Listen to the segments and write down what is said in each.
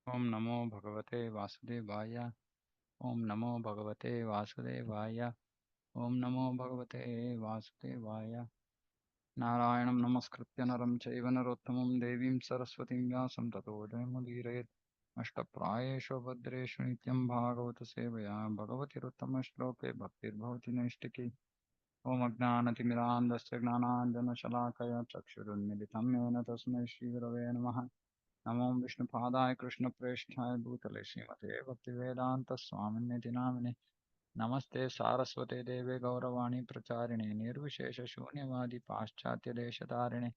Om Namo Bhagavate Vasudevaya. Om Namo Bhagavate Vasudevaya. Om Namo Bhagavate Vasudevaya. Narayanam Namaskritya Naram Chaiva Narottamam Devim Saraswatim Vyasam Tato Jayamudirayet. Ashtaprayeshu Bhadreshu Nityam Bhagavata Sevaya Bhagavati Ruttama Shloke Bhaktir Bhavati Naishtiki. Om Agnanatimirandasya Gnananjana Shalakaya Chakshurunmilitam Yena Tasmai Shri Gurave Namaha. नमो विष्णुपादाय कृष्णप्रेष्ठाय भूतले श्रीमते भक्तिवेदान्तस्वामिन्यति नामिने नमस्ते सारस्वते देवे गौरवाणी प्रचारिणे निर्विशेषशून्यवादी पाश्चात्यदेशतारिणे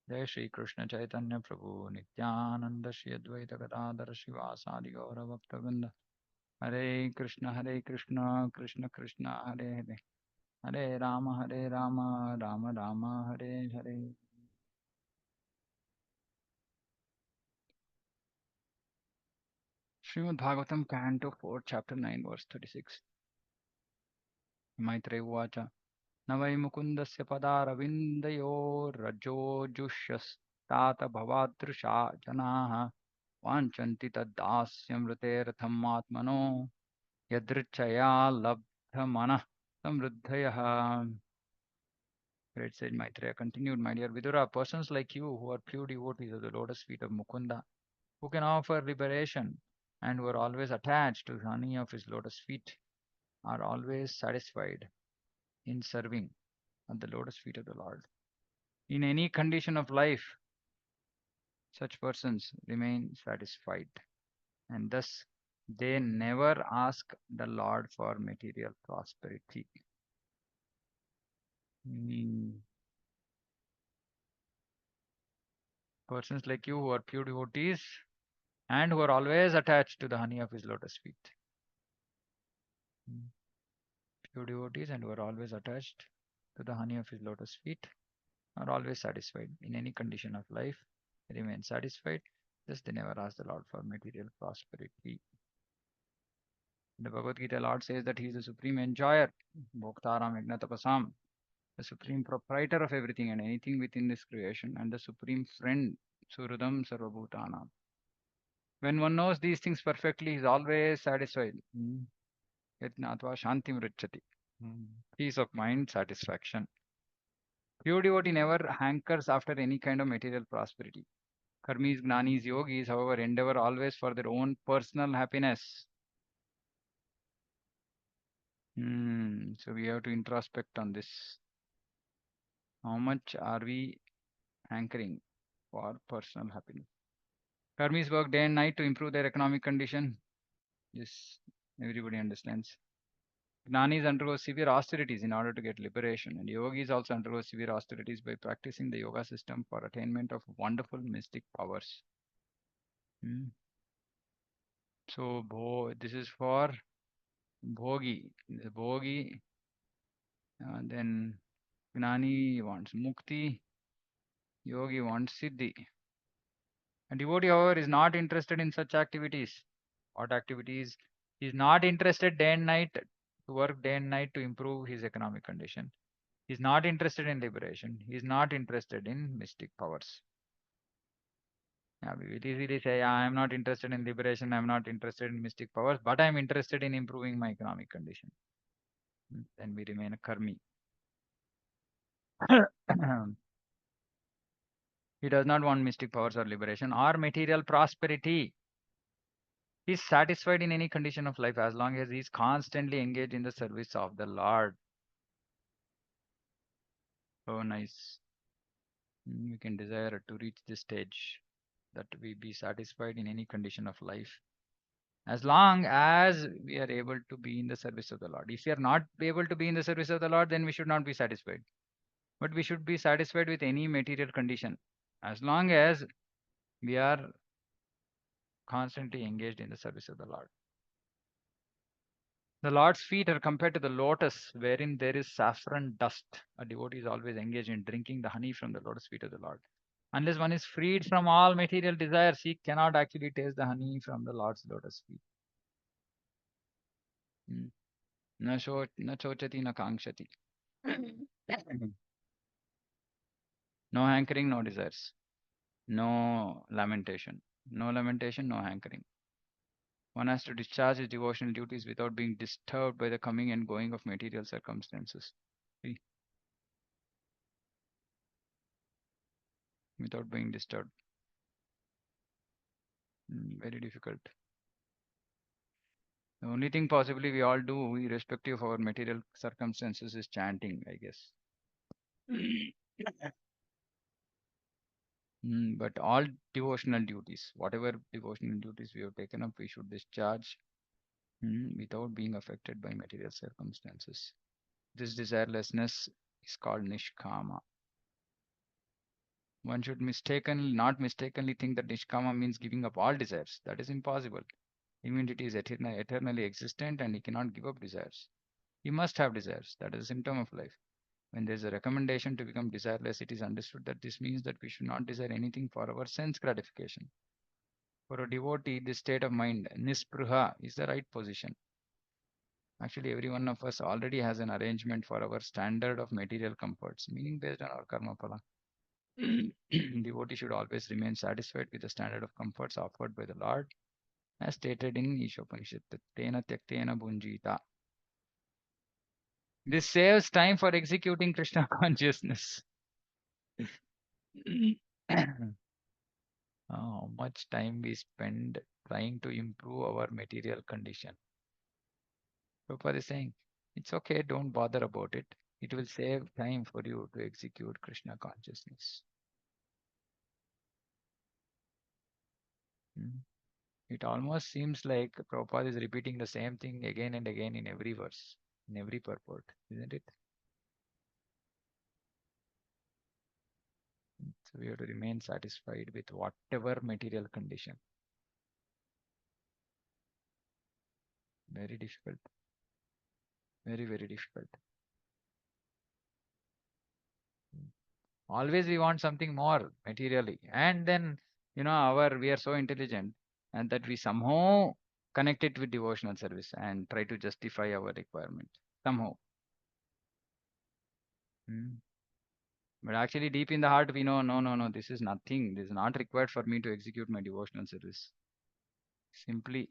जय श्रीकृष्ण चैतन्य प्रभु नित्यानन्द श्री अद्वैत गदाधर शिवासादि गौरभक्तवृन्द हरे Krishna Krishna Krishna Hare Hare Hare Ram Ram Ram Hare Hare Srimad Bhagavatam, Canto 4, Chapter 9, Verse 36. Maitreya Uvacha न वै मुकुन्दस्य पदारविन्दयोरजोजुष्यस्तात भवादृशा जनाः वाञ्छन्ति तद्दास्यमृतेऽर्थम् आत्मनो यदृच्छया लब्धमनः समृद्धयः. Great said Maitreya continued, my dear Vidura, persons like you who are pure devotees of the lotus feet of Mukunda, who can offer liberation and who are always attached to the honey of his lotus feet, are always satisfied in serving at the lotus feet of the Lord. In any condition of life, such persons remain satisfied, and thus they never ask the Lord for material prosperity. Persons like you who are pure devotees and who are always attached to the honey of his lotus feet. Pure devotees and who are always attached to the honey of his lotus feet are always satisfied in any condition of life. They remain satisfied, thus they never ask the Lord for material prosperity. The Bhagavad Gita, Lord says that He is the supreme enjoyer, Bhoktaram Yagnatapasam, the supreme proprietor of everything and anything within this creation, and the supreme friend, Surudam Sarvabhutanam. When one knows these things perfectly, he is always satisfied. Yatnatva Shantim Richati. Peace of mind, satisfaction. Pure devotee never hankers after any kind of material prosperity. Karmis, Gnanis, Yogis, however, endeavor always for their own personal happiness. So we have to introspect on this. How much are we hankering for personal happiness? Karmis work day and night to improve their economic condition. Yes, everybody understands. Gnanis undergo severe austerities in order to get liberation, and yogis also undergo severe austerities by practicing the yoga system for attainment of wonderful mystic powers. So, this is for bhogi. The bhogi, then Gnani wants mukti, yogi wants siddhi. A devotee, however, is not interested in such activities. What activities? He is not interested day and night to work day and night to improve his economic condition. He is not interested in liberation. He is not interested in mystic powers. Yeah, we will easily say, I am not interested in liberation, I am not interested in mystic powers, but I am interested in improving my economic condition. Then we remain a karmi. He does not want mystic powers or liberation or material prosperity. He is satisfied in any condition of life as long as he is constantly engaged in the service of the Lord. So nice. We can desire to reach this stage that we be satisfied in any condition of life as long as we are able to be in the service of the Lord. If we are not able to be in the service of the Lord, then we should not be satisfied. But we should be satisfied with any material condition as long as we are constantly engaged in the service of the Lord. The Lord's feet are compared to the lotus, wherein there is saffron dust. A devotee is always engaged in drinking the honey from the lotus feet of the Lord. Unless one is freed from all material desires, he cannot actually taste the honey from the Lord's lotus feet. Na chochati na kangshati. No hankering, no desires, no lamentation. No lamentation, no hankering. One has to discharge his devotional duties without being disturbed by the coming and going of material circumstances. See, without being disturbed. Very difficult. The only thing possibly we all do, irrespective of our material circumstances, is chanting, I guess. But all devotional duties, whatever devotional duties we have taken up, we should discharge without being affected by material circumstances. This desirelessness is called nishkama. One should not mistakenly think that nishkama means giving up all desires. That is impossible. Immunity is eternally existent and he cannot give up desires. He must have desires. That is a symptom of life. When there is a recommendation to become desireless, it is understood that this means that we should not desire anything for our sense gratification. For a devotee, this state of mind, nispruha, is the right position. Actually, every one of us already has an arrangement for our standard of material comforts, meaning based on our karma phala. Devotee should always remain satisfied with the standard of comforts offered by the Lord, as stated in Ishopanishad, Tena Tyaktena Bunjita. This saves time for executing Krishna consciousness. How much time we spend trying to improve our material condition. Prabhupada is saying, it's okay, don't bother about it. It will save time for you to execute Krishna consciousness. Hmm. It almost seems like Prabhupada is repeating the same thing again and again in every verse, in every purport, isn't it? So we have to remain satisfied with whatever material condition. Very difficult. Very, very difficult. Always we want something more materially. And then, we are so intelligent and that we somehow connect it with devotional service and try to justify our requirement. Somehow. Hmm. But actually, deep in the heart, we know, no, no, no, this is nothing. This is not required for me to execute my devotional service. Simply,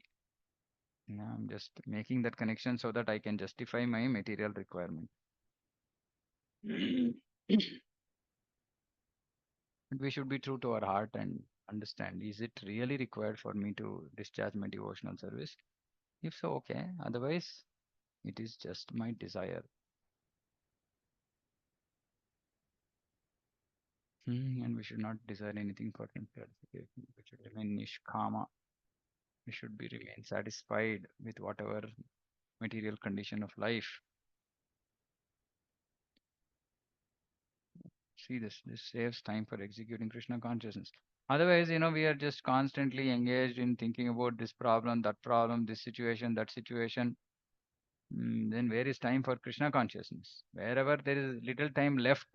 I'm just making that connection so that I can justify my material requirement. But we should be true to our heart and understand, is it really required for me to discharge my devotional service? If so, okay. Otherwise, it is just my desire. And we should not desire anything for himself. Okay? We should remain nishkama. We should be remain satisfied with whatever material condition of life. See this. This saves time for executing Krishna consciousness. Otherwise, we are just constantly engaged in thinking about this problem, this situation, that situation. Then where is time for Krishna consciousness? Wherever there is little time left,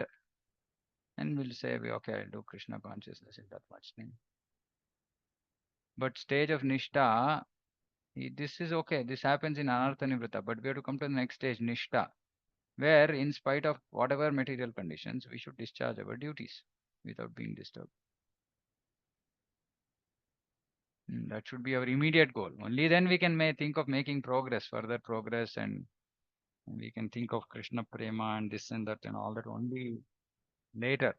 and we'll say, okay, I'll do Krishna consciousness in that much time. But stage of Nishta, this is okay. This happens in Anartha Nivrata, but we have to come to the next stage, Nishta, where in spite of whatever material conditions, we should discharge our duties without being disturbed. That should be our immediate goal. Only then we can think of making progress, further progress, and we can think of Krishna Prema and this and that and all that only later.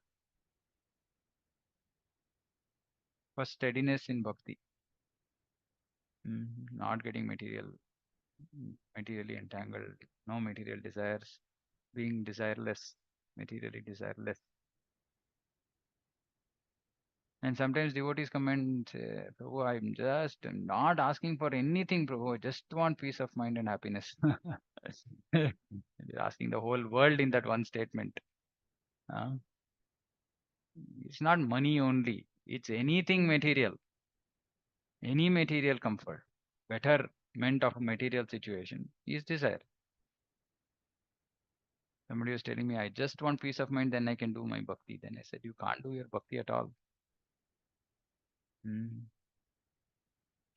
First, steadiness in bhakti, not getting materially entangled, no material desires, being desireless, materially desireless. And sometimes devotees come and say, Prabhu, I'm just not asking for anything, Prabhu. I just want peace of mind and happiness. They're asking the whole world in that one statement. Uh, it's not money only. It's anything material, any material comfort, betterment of a material situation is desire. Somebody was telling me, I just want peace of mind, then I can do my bhakti. Then I said, you can't do your bhakti at all. Hmm.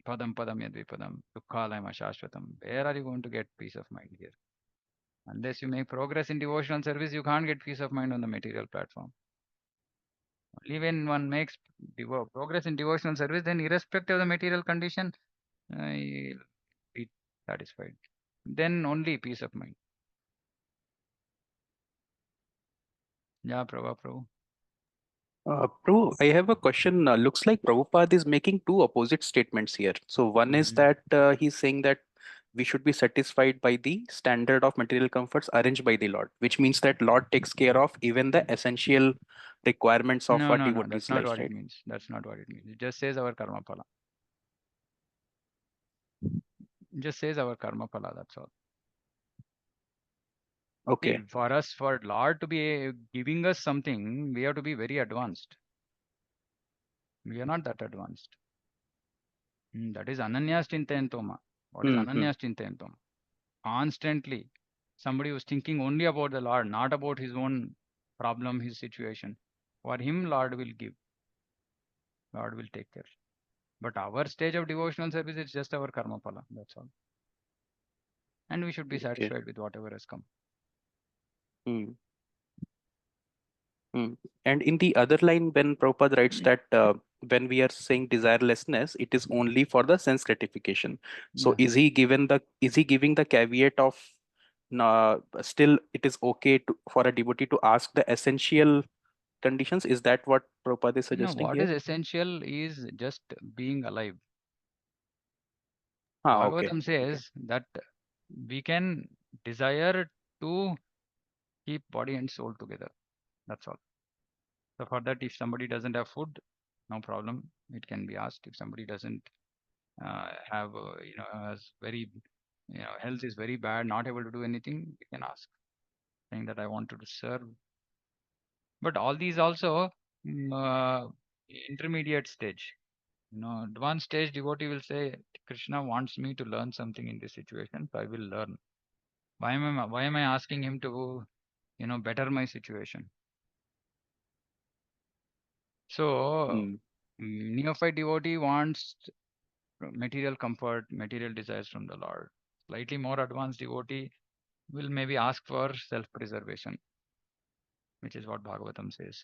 Padam padam yadvipadam, dukkhalayam ashashvatam. Where are you going to get peace of mind here? Unless you make progress in devotional service, you can't get peace of mind on the material platform. Only when one makes progress in devotional service, then irrespective of the material condition, he'll be satisfied. Then only peace of mind. Yeah, Prabhu. Prabhu, I have a question. Looks like Prabhupada is making two opposite statements here. So one is Mm-hmm. that he's saying that we should be satisfied by the standard of material comforts arranged by the Lord, which means that Lord takes care of even the essential requirements of No, a no, no. That's devotee's not life, what it right? means. That's not what it means. It just says our karma phala. It just says our karma phala. That's all. See, Okay. for us, for Lord to be giving us something, we have to be very advanced. We are not that advanced. That is Ananyas Chintayantoma. What is Mm-hmm. Ananyas Chintayantoma? Constantly, somebody was thinking only about the Lord, not about his own problem, his situation. For him, Lord will give, Lord will take care. But our stage of devotional service is just our karma phala. That's all. And we should be Okay. satisfied with whatever has come. Mm. Mm. And in the other line, when Prabhupada writes that when we are saying desirelessness, it is only for the sense gratification. So Yeah. is he giving the caveat of still it is okay for a devotee to ask the essential conditions? Is that what Prabhupada is No, suggesting what here? is essential is just being alive. Ah, okay. Bhagavatam Okay. says that we can desire to keep body and soul together. That's all. So for that, if somebody doesn't have food, no problem. It can be asked. If somebody doesn't have, has very, health is very bad, not able to do anything, we can ask, saying that I wanted to serve. But all these also mm, uh, intermediate stage. Advanced stage devotee will say, Krishna wants me to learn something in this situation, so I will learn. Why am I asking him to, better my situation? So Mm. neophyte devotee wants material comfort, material desires from the Lord. Slightly more advanced devotee will maybe ask for self-preservation, which is what Bhagavatam says.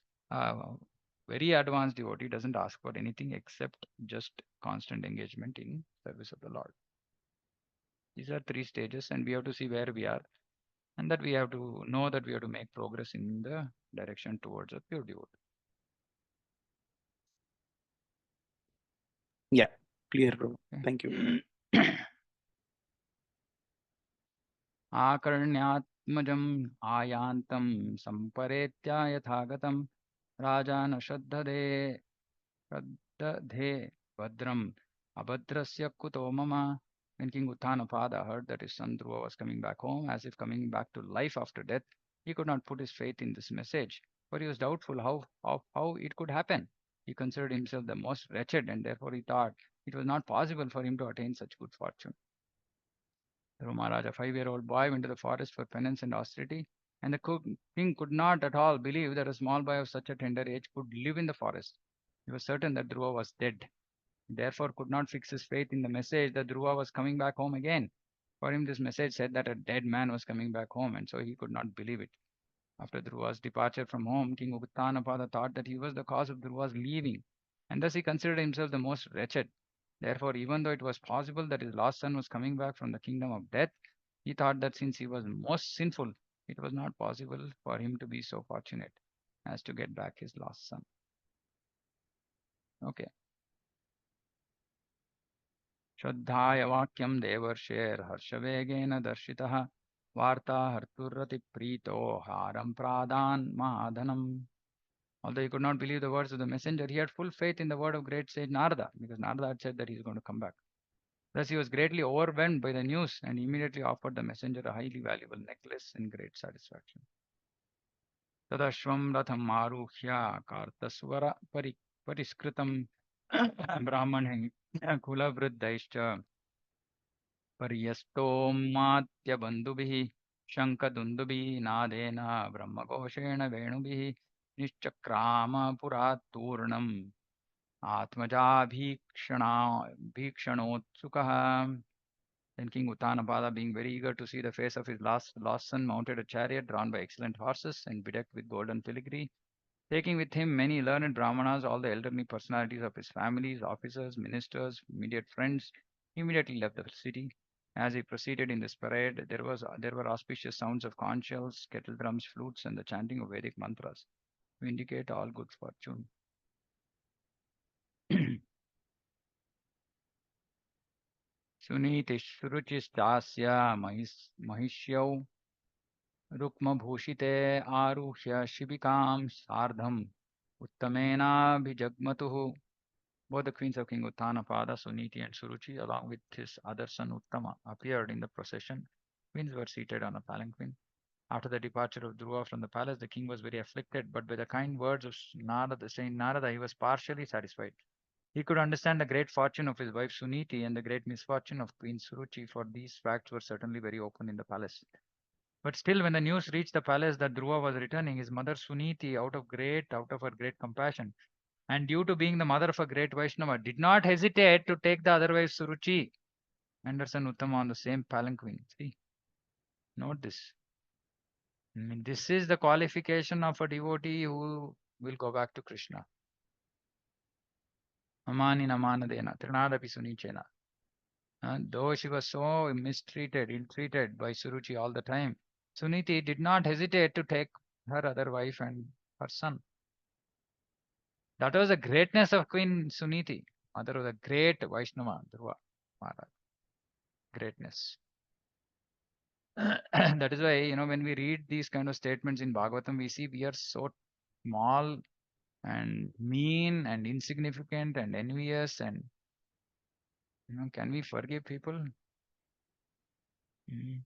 Very advanced devotee doesn't ask for anything except just constant engagement in service of the Lord. These are three stages, and we have to see where we are, and that we have to know that we have to make progress in the direction towards a pure devotee. Yeah. Clear, Prabhu. Thank you. Okay. आकर्ण्यात्मजम् आयान्तं सम्परेत्या यथागतं राजा न श्रद्धधे भद्रम् abhadrasya kuto mama. When King Uttanapada heard that his son Dhruva was coming back home, as if coming back to life after death, he could not put his faith in this message, for he was doubtful how it could happen. He considered himself the most wretched, and therefore he thought it was not possible for him to attain such good fortune. Dhruva Maharaj, a 5-year-old boy, went to the forest for penance and austerity, and the king could not at all believe that a small boy of such a tender age could live in the forest. He was certain that Dhruva was dead, therefore could not fix his faith in the message that Dhruva was coming back home again. For him, this message said that a dead man was coming back home, and so he could not believe it. After Dhruva's departure from home, King Uttanapada thought that he was the cause of Dhruva's leaving, and thus he considered himself the most wretched. Therefore, even though it was possible that his lost son was coming back from the kingdom of death, he thought that since he was most sinful, it was not possible for him to be so fortunate as to get back his lost son. Okay. श्रद्धाय वाक्यं देवर्षेर्हर्षवेगेन दर्शितः वार्ता हर्तुरतिप्रीतो हारं प्रादान् महाधनम्. Although he could not believe the words of the messenger, he had full faith in the word of great sage Narada, because Narada had said that he is going to come back. Thus he was greatly overwhelmed by the news and immediately offered the messenger a highly valuable necklace in great satisfaction. तदश्वं रथम् आरुह्य कार्तस्वर परिष्कृतं ब्राह्मणे कुलवृद्धैश्च पर्यस्तोमात्यबन्धुभिः शङ्खदुन्दुभिः नादेन ब्रह्मघोषेण वेणुभिः निश्चक्राम पुरात्तूर्णम् आत्मजाभीक्षणा भीक्षणोत्सुकः. Then King Uttanapada, being very eager to see the face of his lost son, mounted a chariot drawn by excellent horses and bedecked with golden filigree. taking with him many learned Brahmanas, all the elderly personalities of his families, officers, ministers, immediate friends. He immediately left the city. As he proceeded in this parade, there were auspicious sounds of conch shells, kettle drums, flutes, and the chanting of Vedic mantras to indicate all good fortune. सुनीतिश्रुचिस्तास्य महिष्यौ रुक्मभूषिते आरुह्य शिबिकां सार्धम् उत्तमेनाभिजग्मतुः. Both the queens of King Uttanapada, Suniti and Suruchi, along with his other son Uttama, appeared in the procession. Queens were seated on a palanquin. After the departure of Dhruva from the palace, the king was very afflicted, but by the kind words of Narada, Saint Narada, he was partially satisfied. He could understand the great fortune of his wife Suniti and the great misfortune of Queen Suruchi, for these facts were certainly very open in the palace. But still, when the news reached the palace that Dhruva was returning, his mother Suniti, out of her great compassion, and due to being the mother of a great Vaishnava, did not hesitate to take the other wife Suruchi and her son Uttama on the same palanquin. See, note this. I mean, this is the qualification of a devotee who will go back to Krishna. Amani namanadena, trinadapi sunichena. And though she was so mistreated, ill-treated by Suruchi all the time, Suniti did not hesitate to take her other wife and her son. That was the greatness of Queen Suniti, mother of the great Vaishnava, Dhruva Maharaj. Greatness. That is why, when we read these kind of statements in Bhagavatam, we see we are so small and mean and insignificant and envious, and can we forgive people? Mm.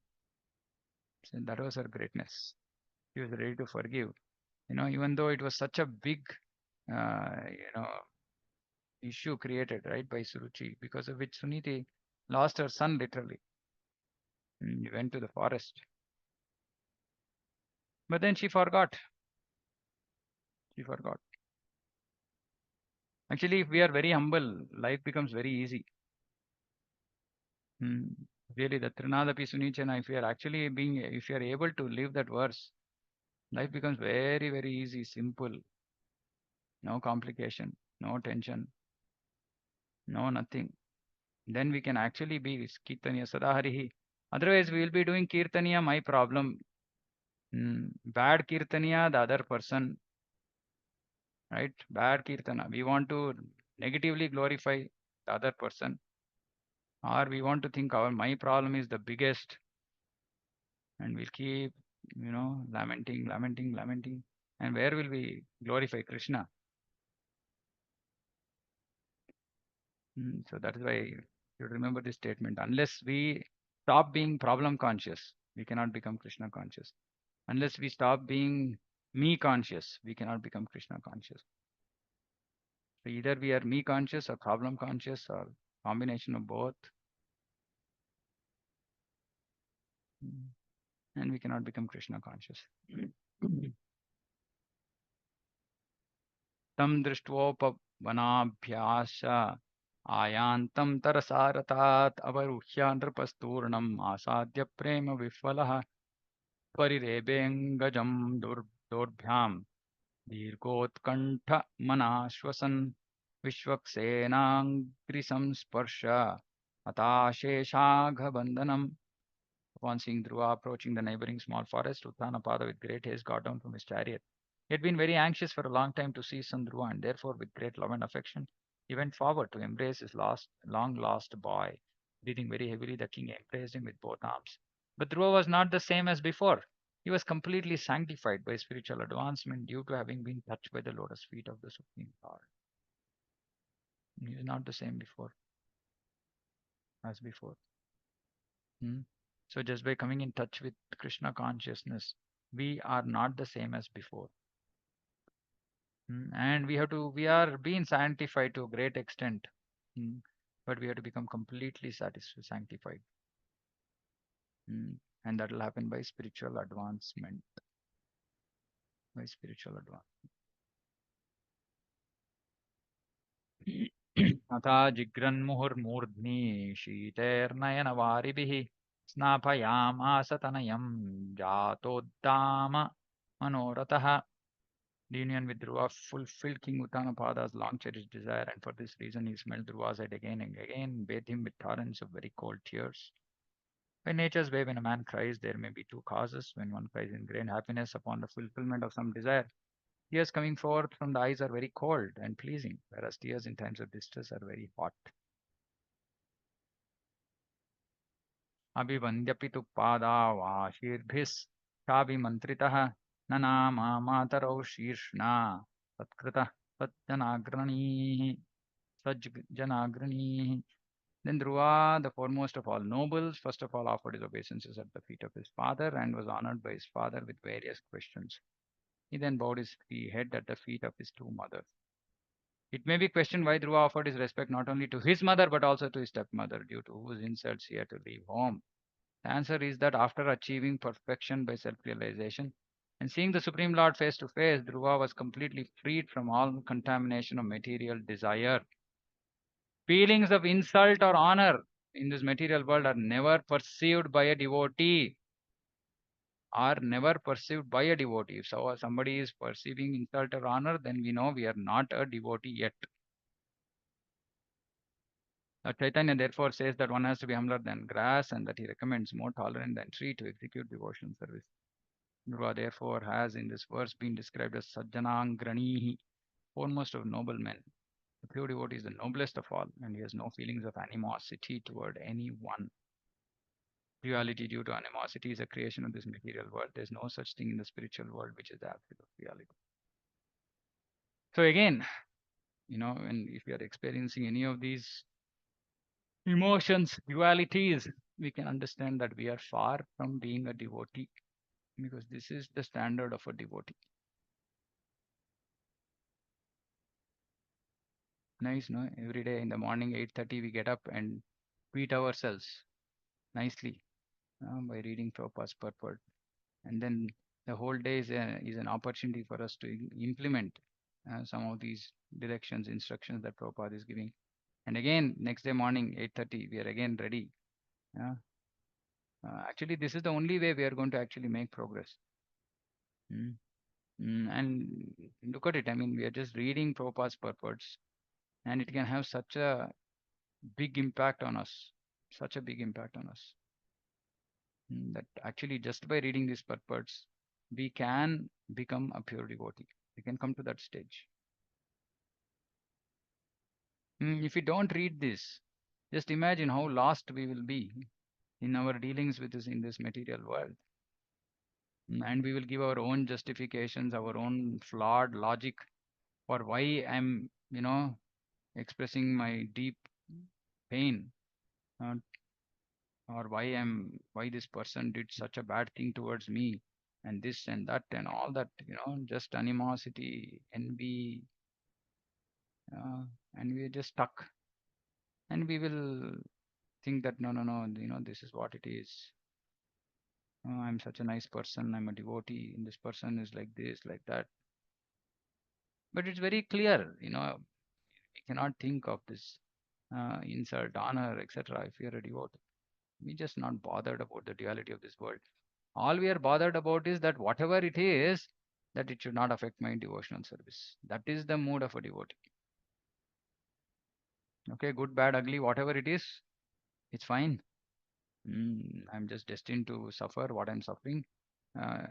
So that was her greatness. She was ready to forgive. Even though it was such a big, uh, you know, issue created, right, by Suruchi, because of which Suniti lost her son literally. He went to the forest. But then she forgot. She forgot. Actually, if we are very humble, life becomes very easy. Hmm. Really, the Trinadapi Sunichana, if you are able to live that verse, life becomes very, very easy, simple, no complication, no tension, no nothing. Then we can actually be Kirtaniya Sadaharihi. Otherwise, we will be doing Kirtaniya, my problem. Bad Kirtaniya, the other person, right? Bad Kirtana. We want to negatively glorify the other person, or we want to think my problem is the biggest, and we'll keep, lamenting, lamenting, lamenting. And where will we glorify Krishna? So that is why you remember this statement. Unless we stop being problem conscious, we cannot become Krishna conscious. Unless we stop being me conscious, we cannot become Krishna conscious. So either we are me conscious or problem conscious or combination of both. Mm, and we cannot become Krishna conscious. तं दृष्ट्वोपवनाभ्यास आयान्तं तरसारथात् अवरुह्य नृपस्तूर्णम् आसाद्य प्रेम विह्वलः परिरेबेऽङ्गजं दोर्भ्यां दीर्घोत्कण्ठमनाश्वसन् विश्वक्सेनाङ्घ्रिसंस्पर्श हताशेषाघबन्धनम्. Upon seeing Dhruva approaching the neighboring small forest, Uttanapada with great haste got down from his chariot. He had been very anxious for a long time to see son Dhruva, and therefore, with great love and affection, he went forward to embrace his long lost boy. Breathing very heavily, the king embraced him with both arms. But Dhruva was not the same as before. He was completely sanctified by spiritual advancement due to having been touched by the lotus feet of the Supreme Lord. He is not the same as before. Hmm? So just by coming in touch with Krishna consciousness, we are not the same as before. And we are being sanctified to a great extent. Mm, but we have to become completely sanctified. And that will happen by spiritual advancement. By spiritual advancement. अथा जिग्रन्मुहुर्मूर्ध्नि शीतैर्नयनवारिभिः स्नापयामास तनयं जातोद्दाम मनोरथः. The union with Dhruva fulfilled King Uttanapada's long cherished desire, and for this reason he smelled Dhruva's head again and again, bathed him with torrents of very cold tears. By nature's way, when a man cries, there may be two causes. When one cries in great happiness upon the fulfillment of some desire, tears coming forth from the eyes are very cold and pleasing, whereas tears in times of distress are very hot. अभिवन्द्यपि तु पादावाशीर्भिश्चाभिमन्त्रितः न नामा मातरौ शीर्ष्णा तत्कृतः सज्जनाग्रणीः सज्जनाग्रणीः. Then Dhruva, the foremost of all nobles, first of all offered his obeisances at the feet of his father and was honored by his father with various questions. He then bowed his head at the feet of his two mothers. It may be questioned why Dhruva offered his respect not only to his mother but also to his stepmother, due to whose insults he had to leave home. The answer is that after achieving perfection by self realization and seeing the Supreme Lord face to face, Dhruva was completely freed from all contamination of material desire. Feelings of insult or honor in this material world are never perceived by a devotee. Are never perceived by a devotee. If somebody is perceiving insult or honor, then we know we are not a devotee yet. Chaitanya therefore says that one has to be humbler than grass and that he recommends more tolerant than tree to execute devotional service. Dhruva therefore has in this verse been described as Sajjanangranihi, foremost of noble men. The pure devotee is the noblest of all, and he has no feelings of animosity toward anyone. Duality due to animosity is a creation of this material world. There is no such thing in the spiritual world which is the absolute reality. So again, and if we are experiencing any of these emotions, dualities, we can understand that we are far from being a devotee, because this is the standard of a devotee. Nice, no? Every day in the morning, 8:30, we get up and treat ourselves nicely by reading Prabhupada's purport. And then the whole day is an opportunity for us to implement some of these directions, instructions that Prabhupada is giving. And again, next day morning, 8:30, we are again ready. Uh, Actually, this is the only way we are going to actually make progress. Mm. And look at it. I mean, we are just reading Prabhupada's purports, and it can have such a big impact on us, such a big impact on us. That actually just by reading these purports, we can become a pure devotee. We can come to that stage. If we don't read this, just imagine how lost we will be in our dealings with this in this material world. And we will give our own justifications, our own flawed logic for why I'm, expressing my deep pain, uh, or why this person did such a bad thing towards me, and this and that and all that, just animosity, envy, uh, and we're just stuck. And we will think that no, this is what it is. I'm such a nice person, I'm a devotee, and this person is like this, like that. But it's very clear, we cannot think of this insult, honor, etc. if you're a devotee. We're just not bothered about the duality of this world. All we are bothered about is that whatever it is, that it should not affect my devotional service. That is the mood of a devotee. Okay, good, bad, ugly, whatever it is, it's fine. I'm just destined to suffer what I'm suffering.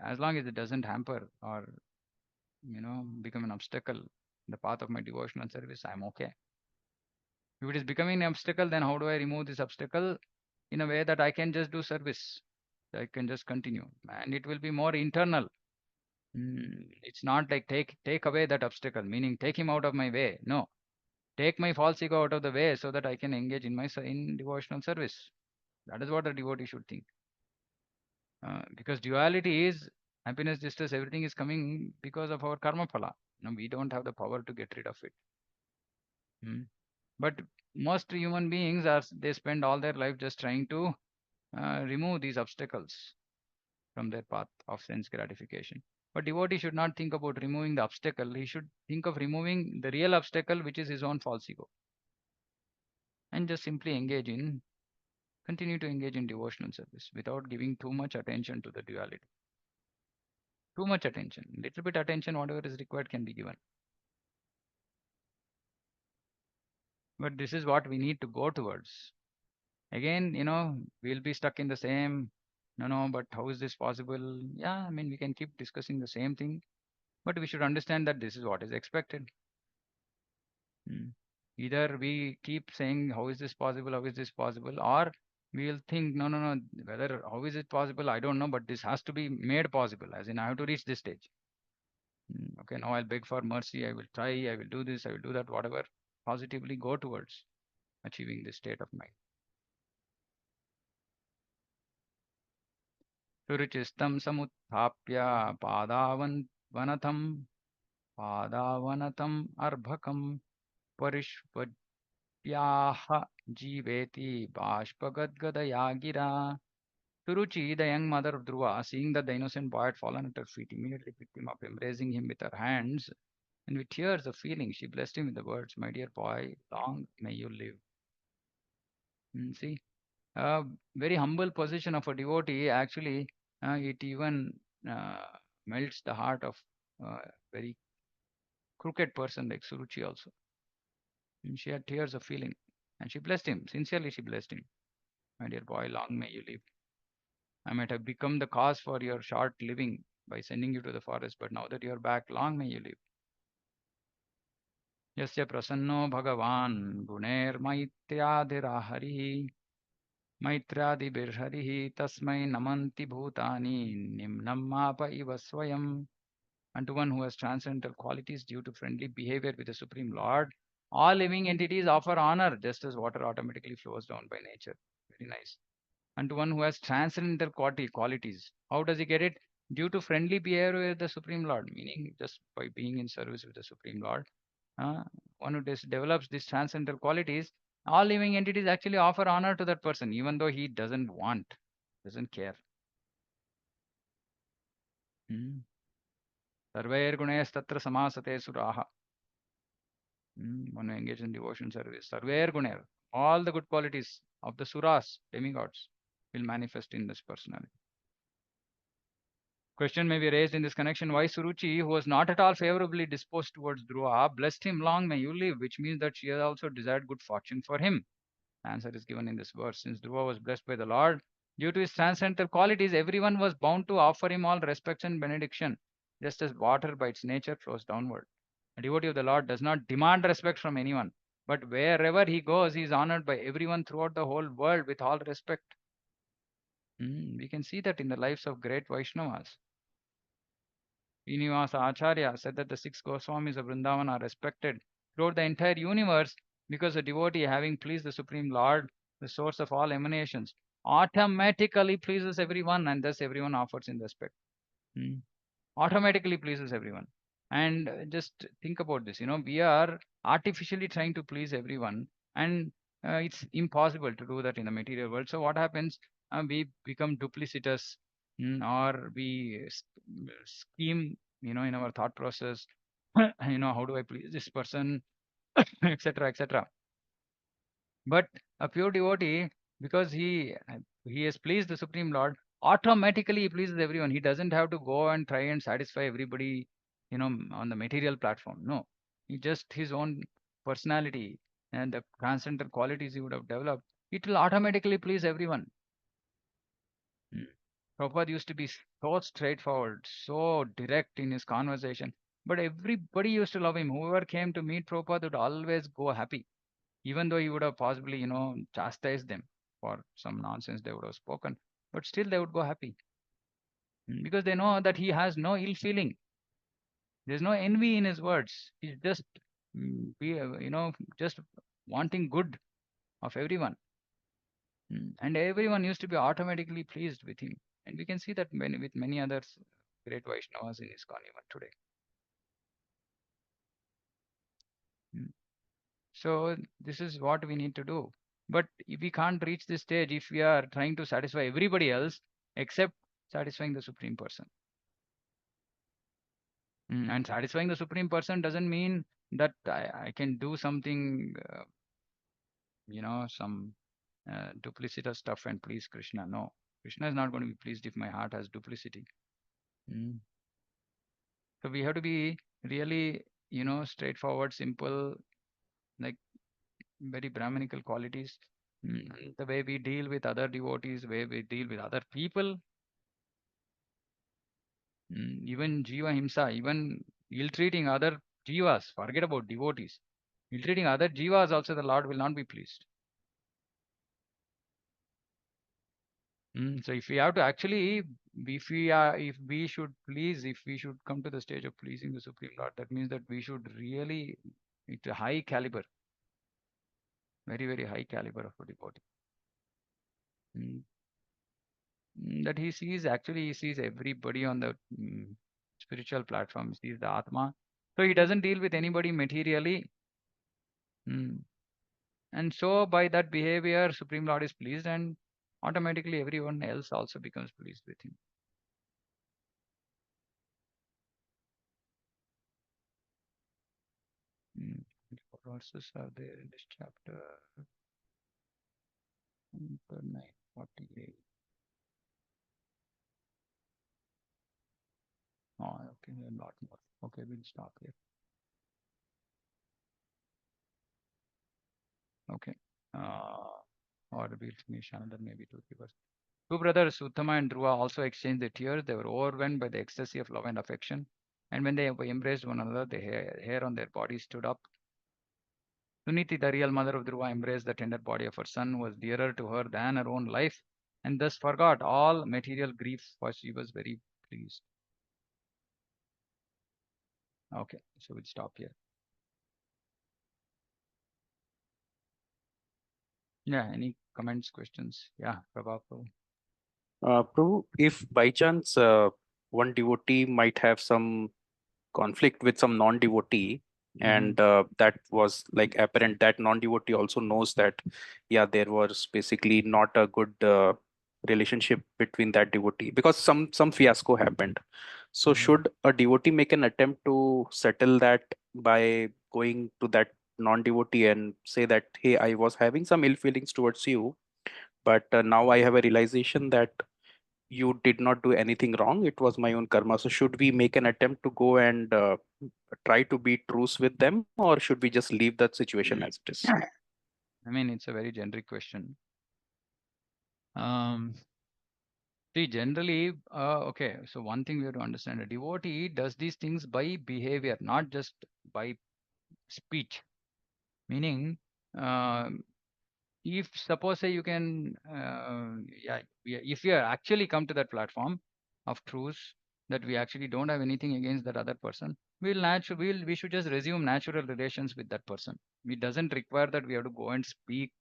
As long as it doesn't hamper or, become an obstacle in the path of my devotional service, I'm okay. If it is becoming an obstacle, then how do I remove this obstacle in a way that I can just do service? I can just continue, and it will be more internal. It's not like take away that obstacle, meaning take him out of my way. No, take my false ego out of the way so that I can engage in in devotional service. That is what a devotee should think. Because duality is happiness, distress, everything is coming because of our karma phala. No, we don't have the power to get rid of it. Mm. But most human beings they spend all their life just trying to remove these obstacles from their path of sense gratification. But devotee should not think about removing the obstacle. He should think of removing the real obstacle, which is his own false ego, and just simply continue to engage in devotional service without giving too much attention to the duality. Too much attention. Little bit attention, whatever is required can be given. But this is what we need to go towards. Again, we'll be stuck in the same, no, but how is this possible? Yeah, I mean, we can keep discussing the same thing, but we should understand that this is what is expected. Mm. Either we keep saying, how is this possible? How is this possible? Or we'll think, no, no, no, whether how is it possible? I don't know, but this has to be made possible, as in I have to reach this stage. Okay, now I'll beg for mercy. I will try. I will do this. I will do that. Whatever. Positively go towards achieving this state of mind. Suruchistam samuthapya vanatam padavanatam arbhakam parishvadyaha jiveti bashpagadgadaya gira. Suruchi, the young mother of Dhruva, seeing that the innocent boy had fallen at her feet, immediately picked him up, embracing him with her hands, and with tears of feeling, she blessed him with the words, "My dear boy, long may you live." See, very humble position of a devotee, actually, it even uh, melts the heart of a very crooked person like Suruchi also. And she had tears of feeling, and she blessed him. Sincerely, she blessed him. "My dear boy, long may you live. I might have become the cause for your short living by sending you to the forest, but now that you're back, long may you live." Yasya prasanno bhagavan guner maityadhiraharihi maitradi tasmai namanti bhutani nimnam mapa iva swayam. And to one who has transcendental qualities due to friendly behavior with the Supreme Lord, all living entities offer honor, just as water automatically flows down by nature. Very nice. And to one who has transcendental qualities, how does he get it? Due to friendly behavior with the Supreme Lord, meaning just by being in service with the Supreme Lord. One who develops these transcendental qualities, all living entities actually offer honor to that person, even though he doesn't want, doesn't care. Hmm. Sarvair samasate suraha. One who engages in devotion service. Sarvair gunair. All the good qualities of the suras, demigods, will manifest in this personality. Question may be raised in this connection, why Suruchi, who was not at all favorably disposed towards Dhruva, blessed him, long may you live, which means that she has also desired good fortune for him. The answer is given in this verse. Since Dhruva was blessed by the Lord, due to his transcendental qualities, everyone was bound to offer him all respect and benediction, just as water by its nature flows downward. A devotee of the Lord does not demand respect from anyone, but wherever he goes, he is honored by everyone throughout the whole world with all respect. We can see that in the lives of great Vaishnavas. Srinivasa Acharya said that the six Goswamis of Vrindavan are respected throughout the entire universe because a devotee, having pleased the Supreme Lord, the source of all emanations, automatically pleases everyone, and thus everyone offers in respect. Hmm. Automatically pleases everyone. And just think about this, we are artificially trying to please everyone, and it's impossible to do that in the material world. So what happens? We become duplicitous, or we scheme, in our thought process, how do I please this person, etc., etc. But a pure devotee, because he has pleased the Supreme Lord, automatically he pleases everyone. He doesn't have to go and try and satisfy everybody, on the material platform. No, he just his own personality and the transcendental qualities he would have developed, it will automatically please everyone. Mm. Prabhupada used to be so straightforward, so direct in his conversation, but everybody used to love him. Whoever came to meet Prabhupada would always go happy, even though he would have possibly, chastised them for some nonsense they would have spoken, but still they would go happy. Because they know that he has no ill feeling. There's no envy in his words. He's just, just wanting good of everyone. And everyone used to be automatically pleased with him. And we can see that with many others, great Vaishnavas in ISKCON even today. Mm. So this is what we need to do. But if we can't reach this stage if we are trying to satisfy everybody else except satisfying the Supreme Person. And satisfying the Supreme Person doesn't mean that I can do something, some duplicitous stuff and please Krishna. No, Krishna is not going to be pleased if my heart has duplicity. Mm. So we have to be really, straightforward, simple, like very Brahminical qualities. The way we deal with other devotees, the way we deal with other people, even Jiva Himsa, even ill-treating other Jivas, forget about devotees. Ill-treating other Jivas also the Lord will not be pleased. So if we have to actually, if we should please, if we should come to the stage of pleasing the Supreme Lord, that means that we should really, it's a high caliber, very, very high caliber of a devotee. Mm, that he sees everybody on the spiritual platform, he sees the Atma. So he doesn't deal with anybody materially. Mm. And so by that behavior, Supreme Lord is pleased, and automatically everyone else also becomes pleased with him. Mm. What verses are there in this chapter? 948. Oh, okay, a lot more. Okay, we'll stop here. Okay. Or we'll finish another maybe 2 3 verses. Two brothers, Uttama and Dhruva, also exchanged their tears. They were overwhelmed by the ecstasy of love and affection. And when they embraced one another, the hair on their bodies stood up. Suniti, the real mother of Dhruva, embraced the tender body of her son, who was dearer to her than her own life, and thus forgot all material grief, for she was very pleased. Okay, so we'll stop here. Yeah, any comments, questions? Yeah, Prabhu. Prabhu, if by chance one devotee might have some conflict with some non-devotee, Mm-hmm. and that was like apparent that non-devotee also knows that, yeah, there was basically not a good relationship between that devotee because some fiasco happened. So Mm-hmm. should a devotee make an attempt to settle that by going to that non-devotee and say that, hey, I was having some ill feelings towards you, but now I have a realization that you did not do anything wrong, it was my own karma. So should we make an attempt to go and try to be truce with them, or should we just leave that situation as it is? I mean, it's a very generic question. Um, See, generally, okay, so one thing we have to understand, a devotee does these things by behavior, not just by speech. Meaning, um, if suppose say you can, if you actually come to that platform of truth, that we actually don't have anything against that other person, we should just resume natural relations with that person. It doesn't require that we have to go and speak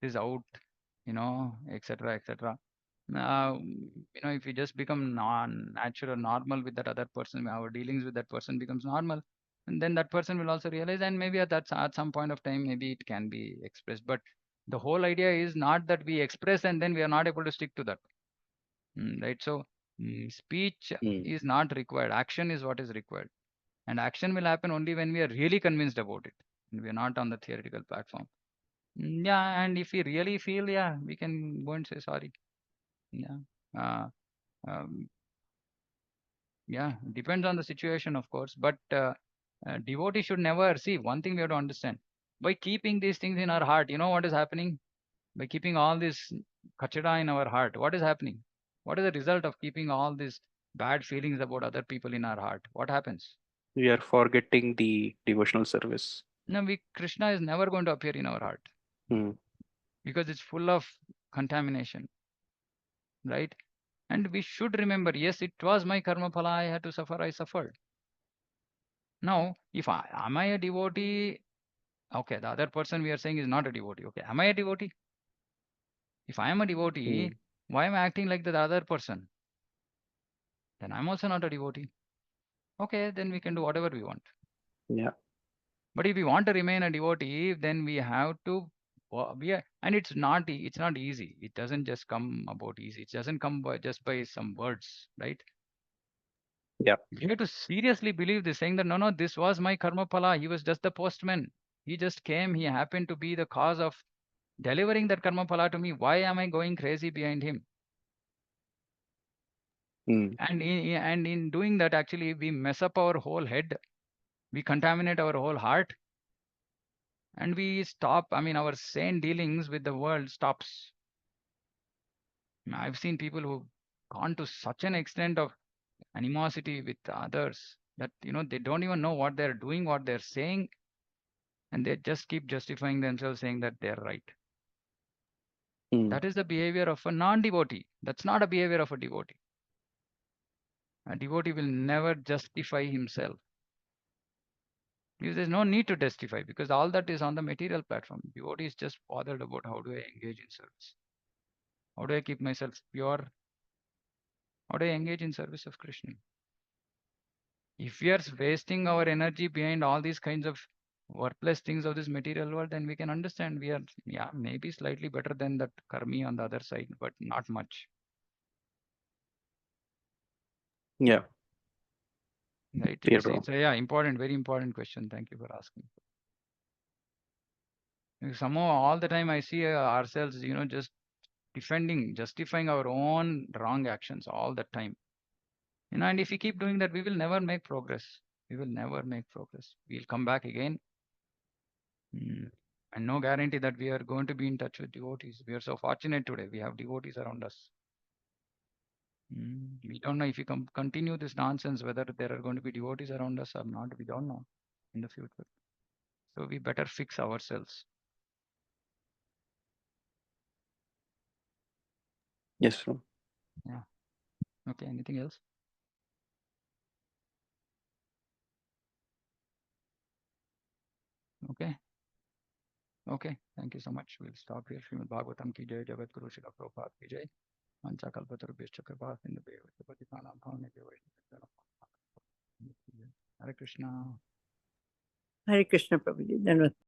this out, etc., etc. If we just become non-natural, normal with that other person, our dealings with that person becomes normal, and then that person will also realize, and maybe at some point of time, maybe it can be expressed. But the whole idea is not that we express and then we are not able to stick to that, right? So speech Hmm. is not required. Action is what is required, and action will happen only when we are really convinced about it, and we are not on the theoretical platform. Yeah, and if we really feel, yeah, we can go and say sorry. Yeah. Uh, um, Yeah, depends on the situation, of course. But devotee should never see. One thing we have to understand: by keeping these things in our heart, you know what is happening? By keeping all this kachada in our heart, what is happening? What is the result of keeping all these bad feelings about other people in our heart? What happens? We are forgetting the devotional service. No, Krishna is never going to appear in our heart Hmm. because it's full of contamination, right? And we should remember, yes, it was my karma phala. I had to suffer. I suffered. Now, if I am I a devotee. Okay, the other person we are saying is not a devotee. Okay, am I a devotee? If I am a Hmm. devotee, why am I acting like the other person? Then I'm also not a devotee. Okay, then we can do whatever we want. Yeah. But if we want to remain a devotee, then we have to. And it's not easy. It doesn't just come about easy. It doesn't come just by some words, right? Yeah. You have to seriously believe this, saying that no, no, this was my karma pala. He was just the postman. He just came. He happened to be the cause of delivering that karma phala to me. Why am I going crazy behind him? Hmm. And in doing that, actually, we mess up our whole head. We contaminate our whole heart, and we stop. I mean, our sane dealings with the world stops. I've seen people who've gone to such an extent of animosity with others that they don't even know what they're doing, what they're saying, and they just keep justifying themselves, saying that they're right. Hmm. That is the behavior of a non-devotee. That's not a behavior of a devotee. A devotee will never justify himself. Because there's no need to justify, because all that is on the material platform. Devotee is just bothered about how do I engage in service? How do I keep myself pure? How do I engage in service of Krishna? If we are wasting our energy behind all these kinds of worthless things of this material world, then we can understand we are, yeah, maybe slightly better than that karmi on the other side, but not much. Yeah. Right? Clear, It's bro. it's a, yeah, important, very important question. Thank you for asking. Because somehow all the time I see ourselves, just justifying our own wrong actions all the time. And if we keep doing that, we will never make progress. We will never make progress. We'll come back again. Mm. And no guarantee that we are going to be in touch with devotees. We are so fortunate today. We have devotees around us. We don't know if we continue this nonsense, whether there are going to be devotees around us or not. We don't know in the future. So we better fix ourselves. Yes, bro. Yeah. Okay. Anything else? Okay. Okay. Thank you so much. We'll stop here. Srimad Bhagavatam ki jai, Jagat Guru Srila Prabhupada ki jai. Mancha kalpatarubhyascha kripa sindhubhyo patitanam pavanebhyo vaishnavibhyo namo Namaha. Hare Krishna. Hare Krishna Prabhuji. Dhanavad.